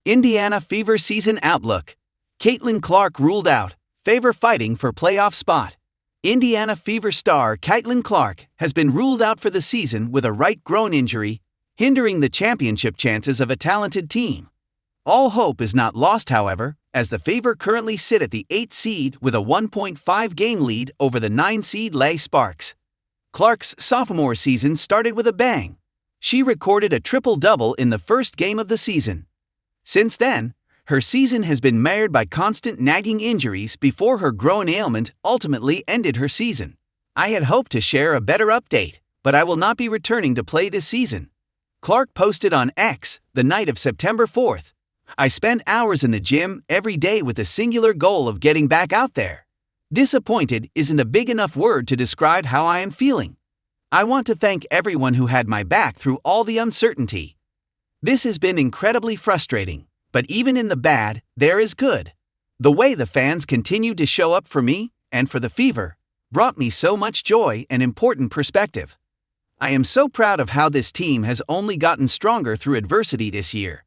Indiana Fever Season Outlook. Caitlin Clark ruled out, Fever fighting for playoff spot. Indiana Fever star Caitlin Clark has been ruled out for the season with a right groin injury, hindering the championship chances of a talented team. All hope is not lost, however, as the Fever currently sit at the 8th seed with a 1.5-game lead over the 9-seed Lay Sparks. Clark's sophomore season started with a bang. She recorded a triple-double in the first game of the season. Since then, her season has been marred by constant nagging injuries before her groin ailment ultimately ended her season. I had hoped to share a better update, but I will not be returning to play this season. Clark posted on X the night of September 4th. I spent hours in the gym every day with the singular goal of getting back out there. Disappointed isn't a big enough word to describe how I am feeling. I want to thank everyone who had my back through all the uncertainty. This has been incredibly frustrating, but even in the bad, there is good. The way the fans continued to show up for me, and for the Fever, brought me so much joy and important perspective. I am so proud of how this team has only gotten stronger through adversity this year.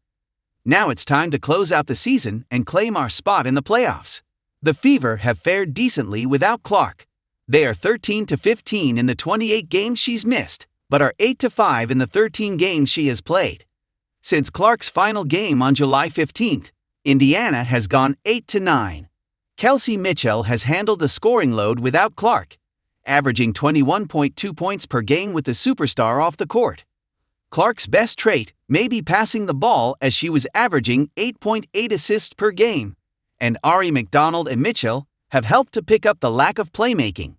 Now it's time to close out the season and claim our spot in the playoffs. The Fever have fared decently without Clark. They are 13-15 in the 28 games she's missed, but are 8-5 in the 13 games she has played. Since Clark's final game on July 15th, Indiana has gone 8-9. Kelsey Mitchell has handled the scoring load without Clark, averaging 21.2 points per game with the superstar off the court. Clark's best trait may be passing the ball, as she was averaging 8.8 assists per game, and Ari McDonald and Mitchell have helped to pick up the lack of playmaking.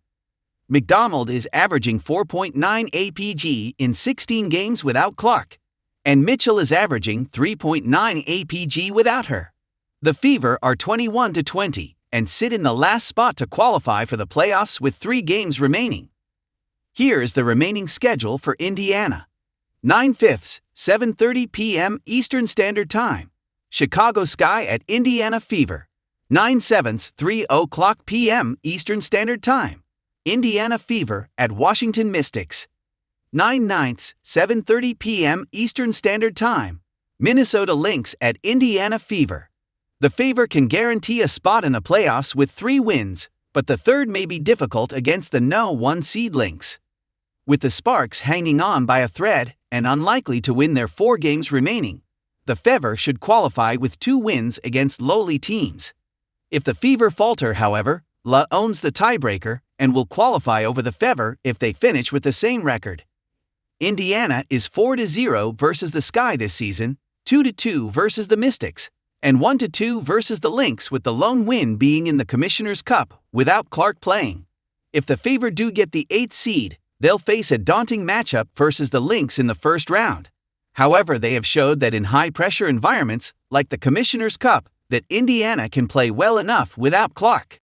McDonald is averaging 4.9 APG in 16 games without Clark, and Mitchell is averaging 3.9 APG without her. The Fever are 21-20 and sit in the last spot to qualify for the playoffs with 3 games remaining. Here is the remaining schedule for Indiana. 9/5, 7:30 p.m. Eastern Standard Time. Chicago Sky at Indiana Fever. 9/7, 3:00 p.m. Eastern Standard Time. Indiana Fever at Washington Mystics. 9/9, 7:30 p.m. Eastern Standard Time. Minnesota Lynx at Indiana Fever. The Fever can guarantee a spot in the playoffs with 3 wins, but the third may be difficult against the No. 1 seed Lynx. With the Sparks hanging on by a thread and unlikely to win their 4 games remaining, the Fever should qualify with 2 wins against lowly teams. If the Fever falter, however, La owns the tiebreaker and will qualify over the Fever if they finish with the same record. Indiana is 4-0 versus the Sky this season, 2-2 versus the Mystics, and 1-2 versus the Lynx, with the lone win being in the Commissioner's Cup without Clark playing. If the Fever do get the 8th seed, they'll face a daunting matchup versus the Lynx in the first round. However, they have showed that in high-pressure environments like the Commissioner's Cup, that Indiana can play well enough without Clark.